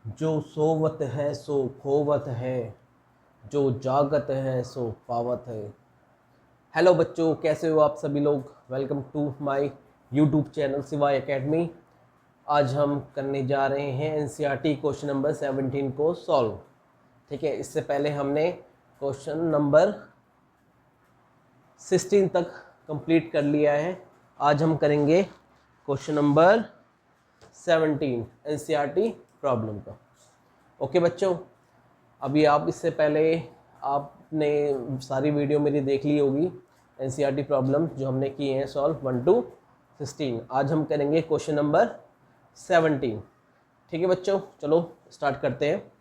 जो सोवत है सो खोवत है, जो जागत है सो पावत है। हेलो बच्चों, कैसे हो आप सभी लोग। Welcome to my YouTube channel सिवाय एकेडमी। आज हम करने जा रहे हैं एनसीईआरटी क्वेश्चन नंबर 17 को सॉल्व। ठीक है, इससे पहले हमने क्वेश्चन नंबर 16 तक कंप्लीट कर लिया है। आज हम करेंगे क्वेश्चन नंबर 17 एनसीईआरटी प्रॉब्लम का। ओके बच्चों, अभी आप इससे पहले आपने सारी वीडियो मेरी देख ली होगी एनसीईआरटी प्रॉब्लम जो हमने किए हैं सॉल्व 1 to 16। आज हम करेंगे क्वेश्चन नंबर 17। ठीक है बच्चों, चलो स्टार्ट करते हैं।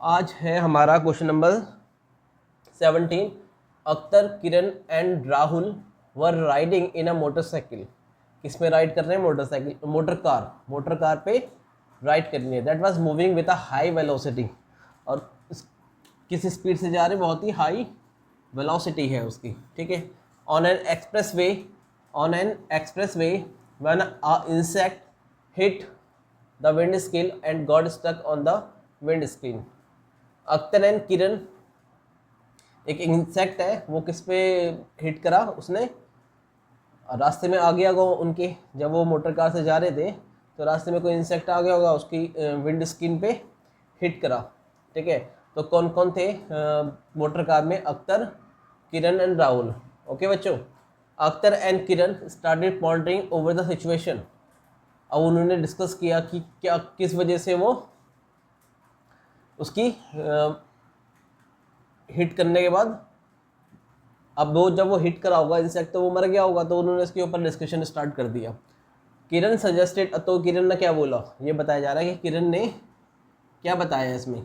आज है हमारा question number 17। Akhtar, Kiran and Rahul were riding in a motorcycle. किस में राइड कर रहे हैं? मोटरसाइकिल, मोटर कार पे राइड करनी है। That was moving with a high velocity. और किस स्पीड से जा रहे हैं? बहुत ही हाई वेलोसिटी है उसकी। ठीक है। On an expressway when a insect hit the windscreen and got stuck on the windscreen. Akhtar and Kiran, एक इंसेक्ट है वो किस पे हिट करा उसने? रास्ते में आ गया होगा उनके, जब वो मोटर कार से जा रहे थे तो रास्ते में कोई इंसेक्ट आ गया होगा, उसकी विंड स्क्रीन पे हिट करा। ठीक है, तो कौन कौन थे मोटर कार में? अख्तर, किरण एंड राहुल। ओके बच्चों, Akhtar and Kiran started pondering over the situation. अब उन्होंने डिस्कस किया कि क्या किस वजह से वो उसकी हिट करने के बाद, अब वो जब वो हिट करा होगा इंसेक्ट तो वो मर गया होगा, तो उन्होंने इसके ऊपर डिस्कशन स्टार्ट कर दिया। किरण सजेस्टेड, तो किरण ने क्या बोला ये बताया जा रहा है कि किरण ने क्या बताया इसमें।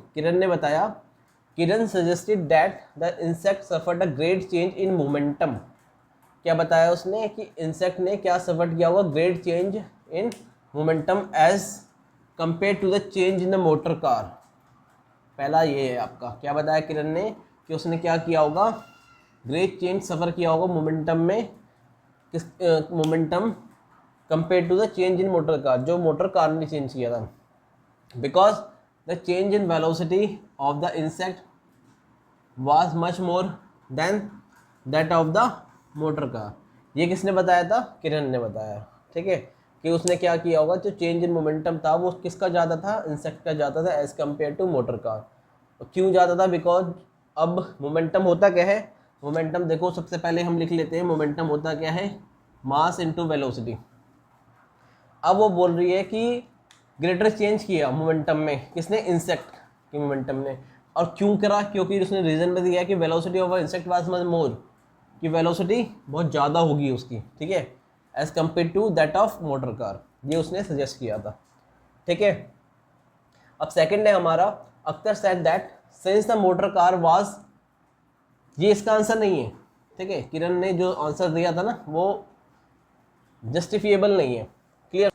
Kiran suggested that the insect suffered a great change in momentum. क्या बताया उसने कि इंसेक्ट ने क्या सफर किया होगा? Great change in momentum as compare to the change in the motor car. पहला ये है आपका। क्या बताया किरण ने कि उसने क्या किया होगा? ग्रेट चेंज सफ़र किया होगा मोमेंटम में। किस momentum compare to the change in motor car, जो मोटर कार ने चेंज किया था। Because the change in velocity of the insect was much more than that of the motor car. ये किसने बताया था? किरण ने बताया। ठीक है, कि उसने क्या किया होगा, जो चेंज इन मोमेंटम था वो किसका ज़्यादा था? इंसेक्ट का ज़्यादा था as compare to motor car. क्यों ज़्यादा था? बिकॉज अब मोमेंटम होता क्या है? मोमेंटम देखो, सबसे पहले हम लिख लेते हैं मोमेंटम होता क्या है? Mass into velocity. अब वो बोल रही है कि ग्रेटर चेंज किया मोमेंटम में, किसने? इंसेक्ट के मोमेंटम ने। और क्यों करा? क्योंकि उसने रीजन में दिया कि velocity of insect was much more, कि वेलोसिटी बहुत ज़्यादा होगी उसकी। ठीक है, as compare to that of motor car, ये उसने सजेस्ट किया था। ठीक है, अब सेकंड है हमारा, Akhtar said that since the motor car was, ये इसका आंसर नहीं है। ठीक है, किरण ने जो आंसर दिया था ना वो जस्टिफिएबल नहीं है। क्लियर।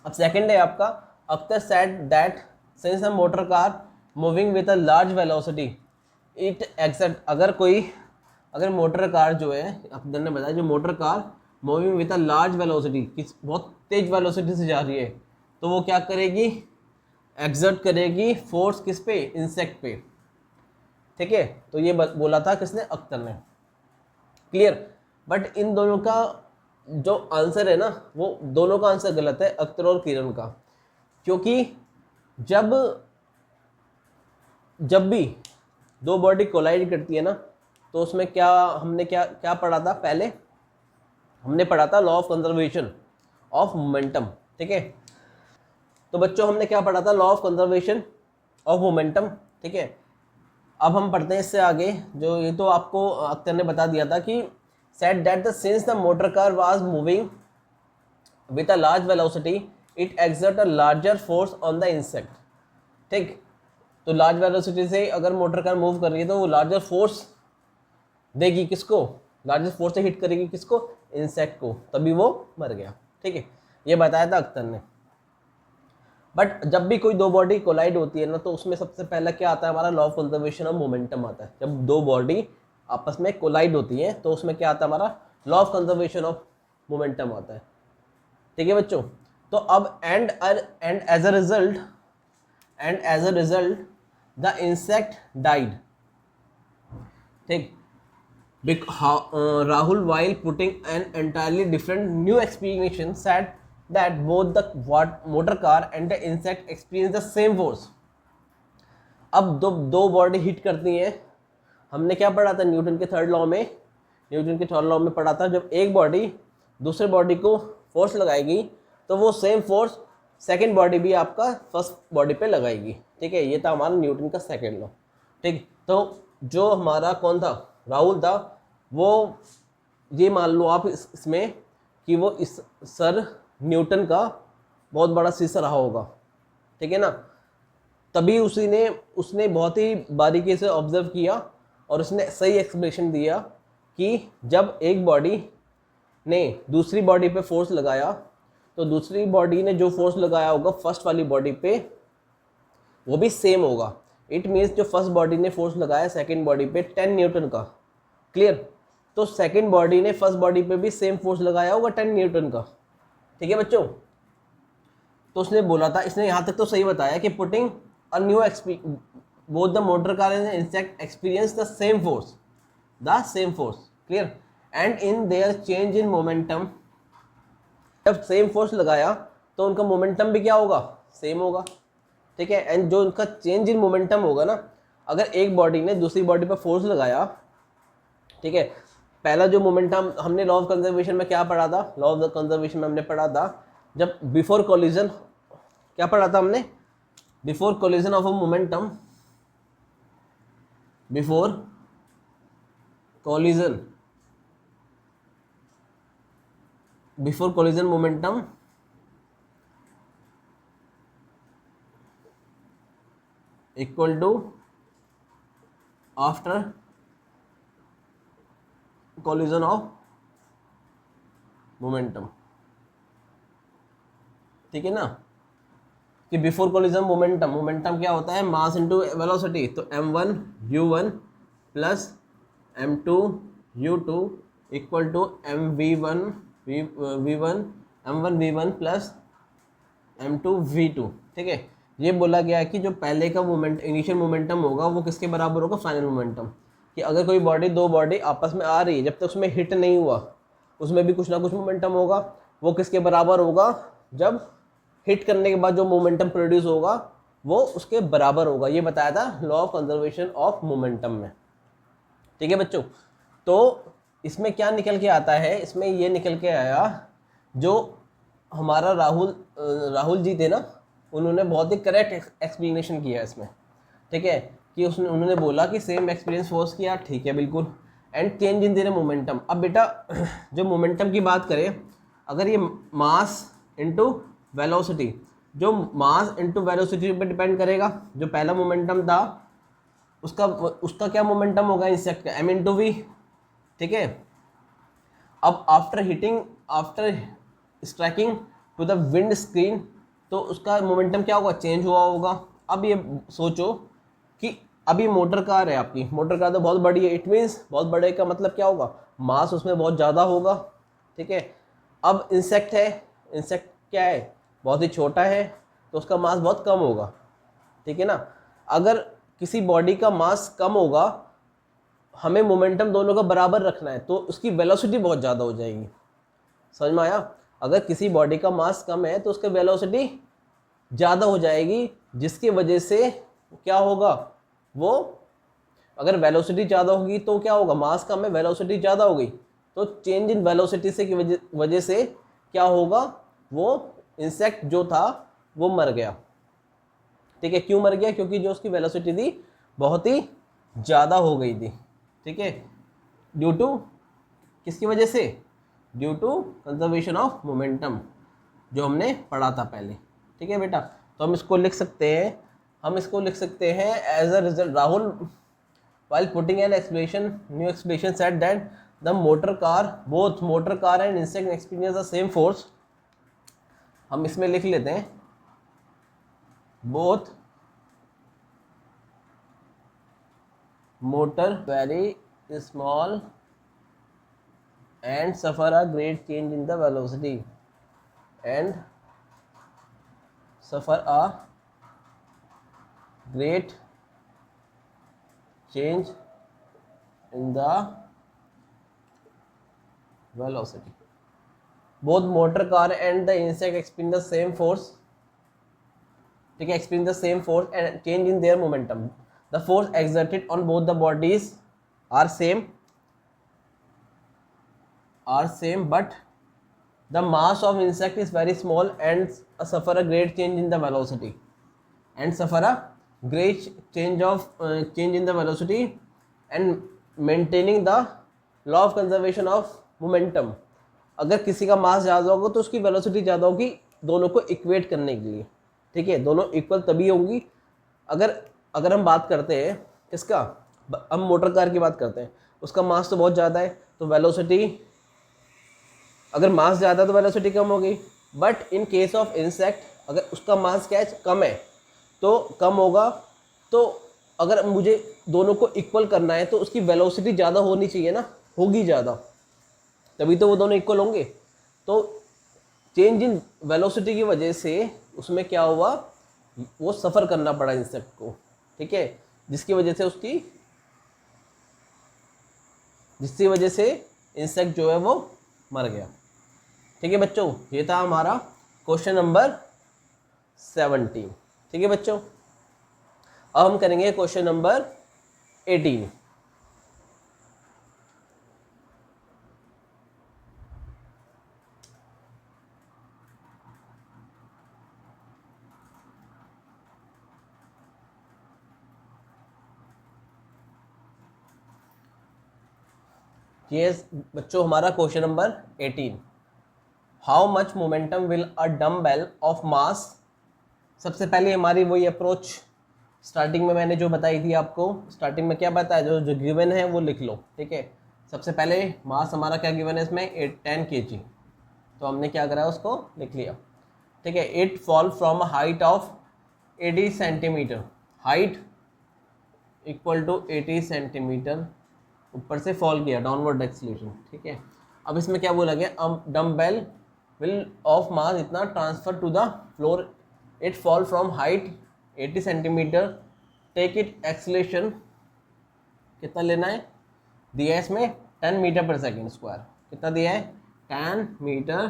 अब सेकंड है आपका, Akhtar said that since the motor car moving with a large velocity it accept, अगर मोटर कार जो है, अख्तर ने बताया जो motor car moving with a large velocity, किस बहुत तेज वेलोसिटी से जा रही है, तो वो क्या करेगी? एक्सर्ट करेगी फोर्स किस पे? इंसेक्ट पे। ठीक है, तो ये बोला था किसने? अख्तर ने। क्लियर। बट इन दोनों का जो आंसर है ना, वो दोनों का आंसर गलत है, अख्तर और किरण का। क्योंकि जब जब भी दो बॉडी कोलाइड करती है ना, तो उसमें क्या हमने क्या क्या पढ़ा था? पहले हमने पढ़ा था law of conservation of momentum. ठीक है, तो बच्चों हमने क्या पढ़ा था? Law of conservation of momentum. ठीक है, अब हम पढ़ते हैं इससे आगे। जो ये तो आपको अख्तर ने बता दिया था कि said that the sins the motor car was moving with a large velocity it exert a larger force on the insect. ठीक, तो लार्ज वेलोसिटी से अगर मोटर कार मूव कर रही है तो वो लार्जर फोर्स देगी किसको? लार्जर फोर्स से हिट करेगी किसको? इंसेक्ट को, तभी वो मर गया। ठीक है, ये बताया था अख्तर ने। बट जब भी कोई दो बॉडी कोलाइड होती है ना, तो उसमें सबसे पहला क्या आता है? हमारा law of conservation of momentum आता है। जब दो बॉडी आपस में कोलाइड होती है तो उसमें क्या आता है? हमारा law of conservation of momentum आता है। ठीक है बच्चों, तो अब and as a result and as a result the insect died. ठीक, Rahul, while putting an entirely different new explanation, said that both the motor car and the insect experience the same force. अब दो body hit करती हैं, हमने क्या पढ़ा था Newton के थर्ड लॉ में, न्यूटन के थर्ड लॉ में पढ़ा था, जब एक बॉडी दूसरे बॉडी को फोर्स लगाएगी तो वो सेम फोर्स सेकेंड बॉडी भी आपका फर्स्ट बॉडी पे लगाएगी। ठीक है, ये था हमारा न्यूटन का सेकेंड लॉ। ठीक, तो जो हमारा कौन था, राहुल था, वो ये मान लो आप इसमें कि वो इस सर न्यूटन का बहुत बड़ा शिष्य रहा होगा। ठीक है ना, तभी उसने बहुत ही बारीकी से ऑब्जर्व किया और उसने सही एक्सप्लेनेशन दिया कि जब एक बॉडी ने दूसरी बॉडी पे फोर्स लगाया तो दूसरी बॉडी ने जो फोर्स लगाया होगा फर्स्ट वाली बॉडी पे वो भी सेम होगा। इट मीन्स जो फर्स्ट बॉडी ने फोर्स लगाया सेकेंड बॉडी पे 10 न्यूटन का, क्लियर, तो सेकेंड बॉडी ने फर्स्ट बॉडी पे भी सेम फोर्स लगाया होगा 10 न्यूटन का। ठीक है बच्चों, तो उसने बोला था, इसने यहाँ तक तो सही बताया कि putting a new both the motor car and insect experience the same force, clear, and in their change in momentum, जब सेम फोर्स लगाया तो उनका मोमेंटम भी क्या होगा, सेम होगा। ठीक है, एंड जो उनका चेंज इन मोमेंटम होगा ना, अगर एक बॉडी ने दूसरी बॉडी पर फोर्स लगाया, ठीक है, पहला जो मोमेंटम हमने लॉ ऑफ कंजर्वेशन में क्या पढ़ा था, लॉ ऑफ द कंजर्वेशन में हमने पढ़ा था जब बिफोर कोलिजन, क्या पढ़ा था हमने, before collision of a momentum, before collision momentum equal to after collision of momentum. ठीक है ना, कि बिफोर कोलिजन मोमेंटम क्या होता है, मास इनटू वेलोसिटी, तो m1 u1 plus m2 u2 equal to m1 v1 plus m2 v2। ठीक है, ये बोला गया है कि जो पहले का मोमेंट इनिशियल मोमेंटम होगा वो किसके बराबर होगा, फाइनल मोमेंटम। कि अगर कोई दो बॉडी आपस में आ रही है, जब तक उसमें हिट नहीं हुआ उसमें भी कुछ ना कुछ मोमेंटम होगा, वो किसके बराबर होगा, जब हिट करने के बाद जो मोमेंटम प्रोड्यूस होगा वो उसके बराबर होगा। ये बताया था law of conservation of momentum में। ठीक है बच्चों, तो इसमें क्या निकल के आता है, इसमें ये निकल के आया, जो हमारा राहुल जी थे ना, उन्होंने बहुत ही करेक्ट एक्सप्लेनेशन किया इसमें। ठीक है, कि उन्होंने बोला कि सेम एक्सपीरियंस फोर्स किया, ठीक है बिल्कुल, and change in their momentum. अब बेटा जो मोमेंटम की बात करें, अगर ये मास इनटू वेलोसिटी, जो मास इनटू वेलोसिटी पे डिपेंड करेगा, जो पहला मोमेंटम था उसका क्या मोमेंटम होगा इंसेक्ट का, m इंटू वी। ठीक है, अब after striking to the windscreen, तो उसका मोमेंटम क्या होगा, चेंज हुआ होगा। अब ये सोचो कि अभी मोटर कार है, आपकी मोटर कार तो बहुत बड़ी है, इट मीन्स बहुत बड़े का मतलब क्या होगा, मास उसमें बहुत ज़्यादा होगा। ठीक है, अब इंसेक्ट है, इंसेक्ट क्या है, बहुत ही छोटा है, तो उसका मास बहुत कम होगा। ठीक है ना, अगर किसी बॉडी का मास कम होगा, हमें मोमेंटम दोनों का बराबर रखना है, तो उसकी वेलोसिटी बहुत ज़्यादा हो जाएगी। समझ में आया, अगर किसी बॉडी का मास कम है तो उसकी वेलोसिटी ज़्यादा हो जाएगी, जिसकी वजह से क्या होगा, वो अगर वेलोसिटी ज़्यादा होगी तो क्या होगा, मास कम है, वेलोसिटी ज़्यादा हो गई, तो चेंज इन वेलोसिटी से की वजह से क्या होगा, वो इंसेक्ट जो था वो मर गया। ठीक है, क्यों मर गया, क्योंकि जो उसकी वेलोसिटी थी बहुत ही ज़्यादा हो गई थी। ठीक है, ड्यू टू किसकी वजह से, due to conservation of momentum, जो हमने पढ़ा था पहले। ठीक है बेटा, तो हम इसको लिख सकते हैं as a result, Rahul while putting an new explanation said that the both motor car and insect experience the same force। हम इसमें लिख लेते हैं both motor very small and suffer a great change in the velocity and suffer a great change in the velocity. Both motor car and the insect experience the same force. ठीक है, experience the same force and change in their momentum. The force exerted on both the bodies are same, but the mass of insect is very small and suffer a great change in the velocity. Change in the velocity and maintaining the law of conservation of momentum. अगर किसी का मास ज़्यादा होगा तो उसकी velocity ज़्यादा होगी, दोनों को इक्वेट करने के लिए। ठीक है, दोनों इक्वल तभी होंगी अगर हम बात करते हैं किसका, हम मोटर कार की बात करते हैं, उसका मास तो बहुत ज़्यादा है, तो वेलोसिटी, अगर मास ज़्यादा तो वेलोसिटी कम होगी। But in case of insect अगर उसका मास क्या है, कम है, तो कम होगा। तो अगर मुझे दोनों को इक्वल करना है तो उसकी वेलोसिटी ज़्यादा होनी चाहिए ना, होगी ज़्यादा, तभी तो वो दोनों इक्वल होंगे। तो चेंज इन वेलोसिटी की वजह से उसमें क्या हुआ, वो सफ़र करना पड़ा इंसेक्ट को। ठीक है, जिसकी वजह से इंसेक्ट जो है वो मर गया। ठीक है बच्चों, ये था हमारा क्वेश्चन नंबर 17। ठीक है बच्चों, अब हम करेंगे क्वेश्चन नंबर 18। ये बच्चों हमारा question number 18, how much momentum will a dumbbell of mass. सबसे पहले हमारी वही अप्रोच स्टार्टिंग में मैंने जो बताई थी आपको, स्टार्टिंग में क्या बताया, जो गिवन है वो लिख लो। ठीक है, सबसे पहले मास हमारा क्या गिवन है इसमें, 10 kg, तो हमने क्या करा उसको लिख लिया। ठीक है, it fall from height of 80 centimetre, height equal to 80 centimetre, ऊपर से फॉल किया, डाउनवर्ड एक्सीलरेशन। ठीक है, अब इसमें क्या बोला गया, डम्बेल विल ऑफ मास इतना transfer to the floor, it fall from height 80 centimetre, take it acceleration कितना लेना है, दिया है इसमें 10 मीटर पर सेकेंड स्क्वायर। कितना दिया है, 10 मीटर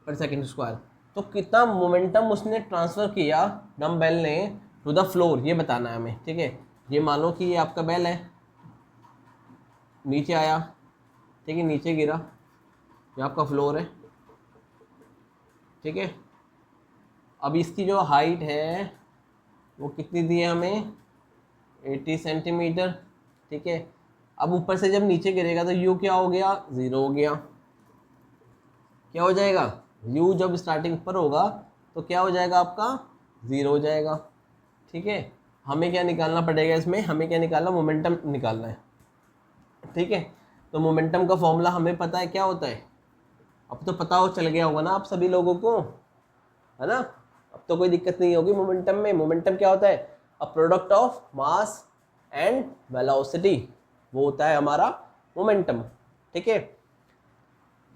पर सेकेंड स्क्वायर। तो कितना मोमेंटम उसने ट्रांसफ़र किया डम्बेल ने टू द फ्लोर, ये बताना है हमें। ठीक है, ये मान लो कि ये आपका बेल है, नीचे आया, ठीक है, नीचे गिरा, ये आपका फ्लोर है। ठीक है, अब इसकी जो हाइट है वो कितनी दी है हमें, 80 सेंटीमीटर। ठीक है, अब ऊपर से जब नीचे गिरेगा तो यू क्या हो गया, 0 हो गया। क्या हो जाएगा, यू जब स्टार्टिंग पर होगा तो क्या हो जाएगा आपका, 0 हो जाएगा। ठीक है, हमें क्या निकालना पड़ेगा इसमें, हमें क्या निकालना, मोमेंटम निकालना है। ठीक है, तो मोमेंटम का फॉर्मूला हमें पता है क्या होता है, अब तो पता हो चल गया होगा ना आप सभी लोगों को, है ना, अब तो कोई दिक्कत नहीं होगी मोमेंटम में। मोमेंटम क्या होता है, a product of mass and velocity, वो होता है हमारा मोमेंटम। ठीक है,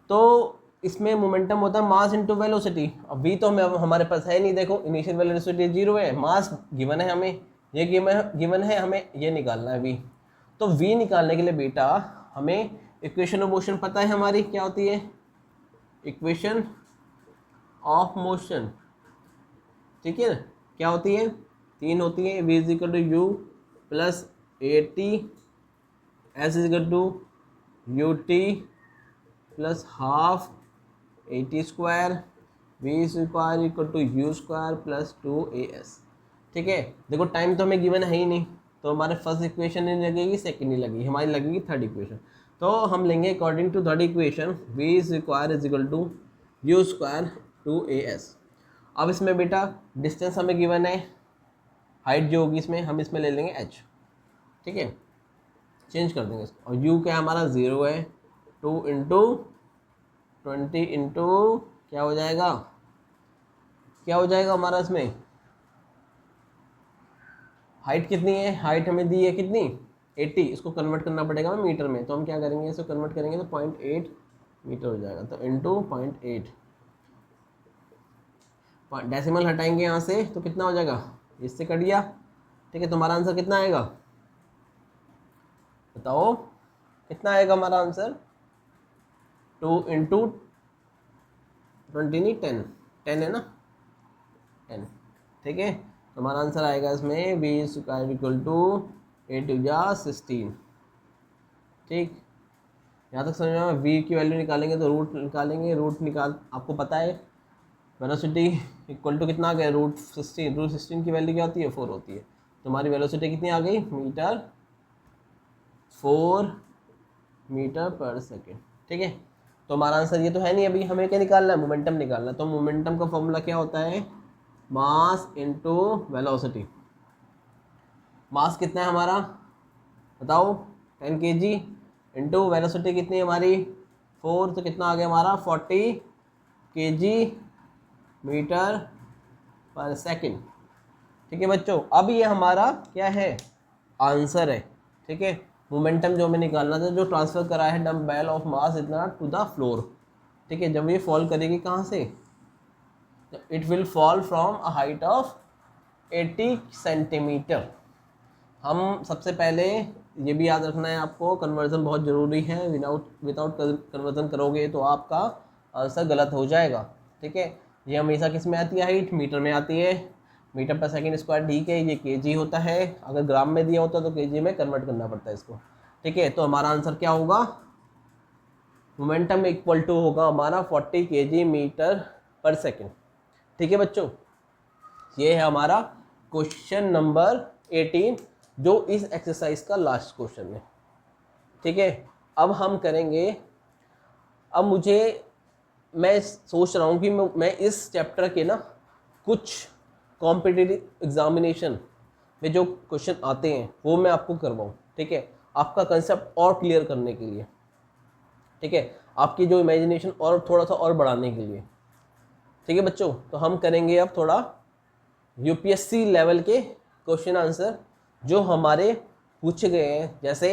तो इसमें मोमेंटम होता है मास इनटू वेलोसिटी। अब वी तो हमें हमारे पास है नहीं, देखो इनिशियल वेलोसिटी 0 है, मास गिवन है हमें, ये गिवन है, हमें ये निकालना है वी। तो वी निकालने के लिए बेटा हमें इक्वेशन ऑफ मोशन पता है हमारी क्या होती है, इक्वेशन ऑफ मोशन। ठीक है, क्या होती है, 3 होती है, v is equal to u plus a t, s is equal to u t plus half a t square, v square equal to u square plus 2as। ठीक है, देखो टाइम तो हमें गिवन है ही नहीं, तो हमारे फर्स्ट इक्वेशन नहीं लगेगी, सेकंड नहीं लगेगी, हमारी लगेगी थर्ड इक्वेशन। तो हम लेंगे according to third equation, v square is equal to u square 2as। अब इसमें बेटा डिस्टेंस हमें गिवन है, हाइट जो होगी इसमें हम इसमें ले लेंगे h। ठीक है, चेंज कर देंगे इसको, और u क्या हमारा 0 है, 2 इंटू 20 इंटू क्या हो जाएगा, क्या हो जाएगा हमारा इसमें, हाइट कितनी है, हाइट हमें दी है कितनी 80, इसको कन्वर्ट करना पड़ेगा हमें मीटर में, तो हम क्या करेंगे, इसको कन्वर्ट करेंगे तो 0.8 मीटर हो जाएगा, तो इंटू 0.8, डेसिमल हटाएंगे यहाँ से तो कितना हो जाएगा इससे कट गया, ठीक है। तुम्हारा आंसर कितना आएगा बताओ, कितना आएगा हमारा आंसर? 2 इंटू 20 नहीं 10, 10 है ना, 10, ठीक है। तो हमारा आंसर आएगा इसमें बी स्क्वायर इक्वल टू 8 या 16, ठीक। यहाँ तक समझ में वी की वैल्यू निकालेंगे तो रूट निकालेंगे, रूट निकाल आपको पता है वेलोसिटी इक्वल टू कितना आ गया √16, √16 की वैल्यू क्या होती है 4 होती है। तो हमारी वेलोसिटी कितनी आ गई 4 मीटर पर सेकेंड, ठीक है। तो हमारा आंसर ये तो है नहीं, अभी हमें क्या निकालना है मोमेंटम निकालना है। तो मोमेंटम का फॉर्मूला क्या होता है मास इनटू वेलोसिटी। मास कितना है हमारा बताओ 10 kg इंटू वेलोसिटी कितनी है हमारी 4, तो कितना आ गया हमारा 40 kg मीटर पर सेकेंड, ठीक है बच्चों। अब ये हमारा क्या है आंसर है, ठीक है। मोमेंटम जो हमें निकालना था, जो ट्रांसफर करा है डम्बेल ऑफ मास इतना टू द फ्लोर, ठीक है। जब ये फॉल करेगी कहाँ से, it will fall from a height of 80 centimetre. हम सबसे पहले ये भी याद रखना है आपको, कन्वर्जन बहुत ज़रूरी है, विदाउट कन्वर्जन करोगे तो आपका आंसर गलत हो जाएगा, ठीक है। ये हमेशा किस में आती है हाइट, मीटर में आती है, मीटर पर सेकंड स्क्वायर, ठीक है। ये केजी होता है, अगर ग्राम में दिया होता तो केजी में कन्वर्ट करना पड़ता है इसको, ठीक है। तो हमारा आंसर क्या होगा, मोमेंटम इक्वल टू होगा हमारा 40 kg मीटर पर सेकेंड, ठीक है बच्चों। ये है हमारा क्वेश्चन नंबर 18 जो इस एक्सरसाइज का लास्ट क्वेश्चन है, ठीक है। अब हम करेंगे, अब मैं सोच रहा हूँ कि मैं इस चैप्टर के ना कुछ कॉम्पिटिटिव एग्जामिनेशन में जो क्वेश्चन आते हैं वो मैं आपको करवाऊँ, ठीक है। आपका कंसेप्ट और क्लियर करने के लिए, ठीक है, आपकी जो इमेजिनेशन और थोड़ा सा और बढ़ाने के लिए, ठीक है बच्चों। तो हम करेंगे अब थोड़ा यूपीएससी लेवल के क्वेश्चन आंसर जो हमारे पूछे गए हैं, जैसे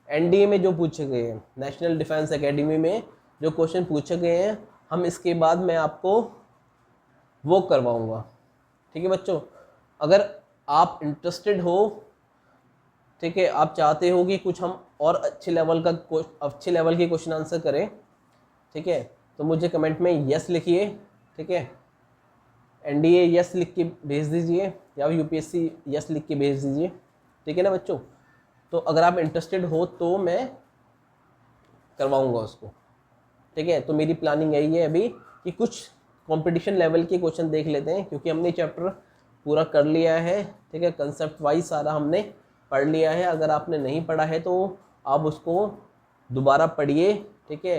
एनडीए में जो पूछे गए हैं, नेशनल डिफेंस एकेडमी में जो क्वेश्चन पूछे गए हैं, हम इसके बाद मैं आपको वो करवाऊंगा, ठीक है बच्चों। अगर आप इंटरेस्टेड हो, ठीक है, आप चाहते हो कि कुछ हम और अच्छे लेवल के क्वेश्चन आंसर करें, ठीक है, तो मुझे कमेंट में यस लिखिए, ठीक है। एनडीए यस लिख के भेज दीजिए या यूपीएससी यस लिख के भेज दीजिए, ठीक है ना बच्चों। तो अगर आप इंटरेस्टेड हो तो मैं करवाऊंगा उसको, ठीक है। तो मेरी प्लानिंग यही है अभी कि कुछ कंपटीशन लेवल के क्वेश्चन देख लेते हैं, क्योंकि हमने चैप्टर पूरा कर लिया है, ठीक है। कंसेप्ट वाइज सारा हमने पढ़ लिया है। अगर आपने नहीं पढ़ा है तो आप उसको दोबारा पढ़िए, ठीक है।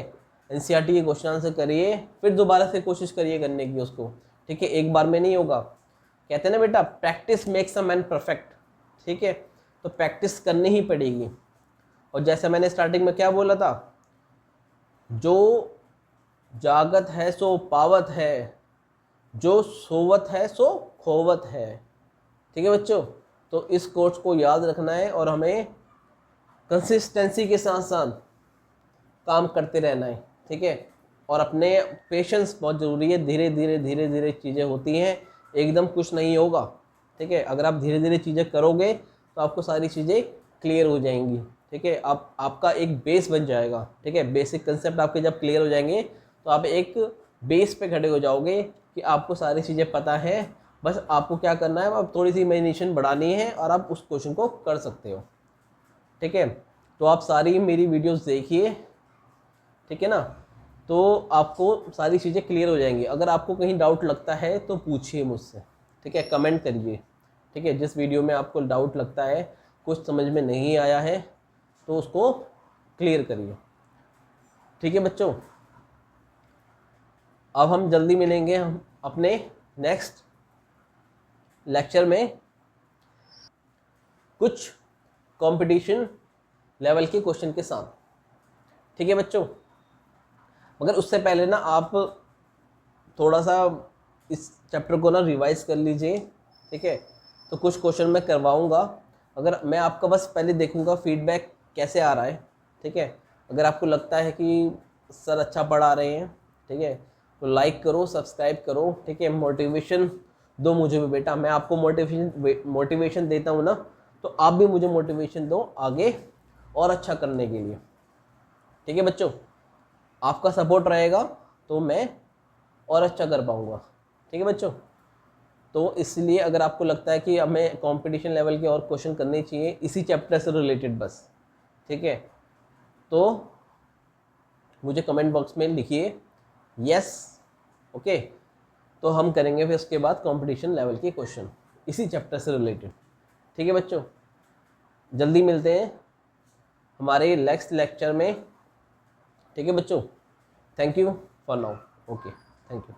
एनसीईआरटी के क्वेश्चन आंसर करिए, फिर दोबारा से कोशिश करिए करने की उसको, ठीक है। एक बार में नहीं होगा, कहते हैं ना बेटा practice makes a man perfect, ठीक है। तो प्रैक्टिस करनी ही पड़ेगी। और जैसे मैंने स्टार्टिंग में क्या बोला था, जो जागत है सो पावत है, जो सोवत है सो खोवत है, ठीक है बच्चों। तो इस कोर्स को याद रखना है और हमें कंसिस्टेंसी के साथ साथ काम करते रहना है, ठीक है। और अपने पेशेंस बहुत ज़रूरी है, धीरे धीरे चीज़ें होती हैं, एकदम कुछ नहीं होगा, ठीक है। अगर आप धीरे धीरे चीज़ें करोगे तो आपको सारी चीज़ें क्लियर हो जाएंगी, ठीक है। आपका एक बेस बन जाएगा, ठीक है। बेसिक कंसेप्ट आपके जब क्लियर हो जाएंगे तो आप एक बेस पे खड़े हो जाओगे कि आपको सारी चीज़ें पता है, बस आपको क्या करना है, अब थोड़ी सी इमेजिनेशन बढ़ानी है और आप उस क्वेश्चन को कर सकते हो, ठीक है। तो आप सारी मेरी वीडियोस देखिए, ठीक है ना, तो आपको सारी चीज़ें क्लियर हो जाएंगी। अगर आपको कहीं डाउट लगता है तो पूछिए मुझसे, ठीक है, कमेंट करिए, ठीक है। जिस वीडियो में आपको डाउट लगता है, कुछ समझ में नहीं आया है, तो उसको क्लियर करिए, ठीक है बच्चों। अब हम जल्दी मिलेंगे हम अपने नेक्स्ट लेक्चर में कुछ कंपटीशन लेवल के क्वेश्चन के साथ, ठीक है बच्चों। मगर उससे पहले ना आप थोड़ा सा इस चैप्टर को ना रिवाइज कर लीजिए, ठीक है। तो कुछ क्वेश्चन मैं करवाऊंगा, अगर मैं आपका बस पहले देखूंगा फीडबैक कैसे आ रहा है, ठीक है। अगर आपको लगता है कि सर अच्छा पढ़ा रहे हैं, ठीक है, तो लाइक करो, सब्सक्राइब करो, ठीक है। मोटिवेशन दो मुझे भी बेटा, मैं आपको मोटिवेशन देता हूँ ना, तो आप भी मुझे मोटिवेशन दो आगे और अच्छा करने के लिए। ठीक है बच्चों, आपका सपोर्ट रहेगा तो मैं और अच्छा कर पाऊँगा। ठीक है बच्चों, तो इसलिए अगर आपको लगता है कि हमें कंपटीशन लेवल के और क्वेश्चन करने चाहिए इसी चैप्टर से रिलेटेड बस, ठीक है, तो मुझे कमेंट बॉक्स में लिखिए यस। ओके, तो हम करेंगे फिर उसके बाद कंपटीशन लेवल के क्वेश्चन इसी चैप्टर से रिलेटेड। ठीक है बच्चों, जल्दी मिलते हैं हमारे नेक्स्ट लेक्चर में। ठीक है बच्चों, thank you for now. Okay, thank you.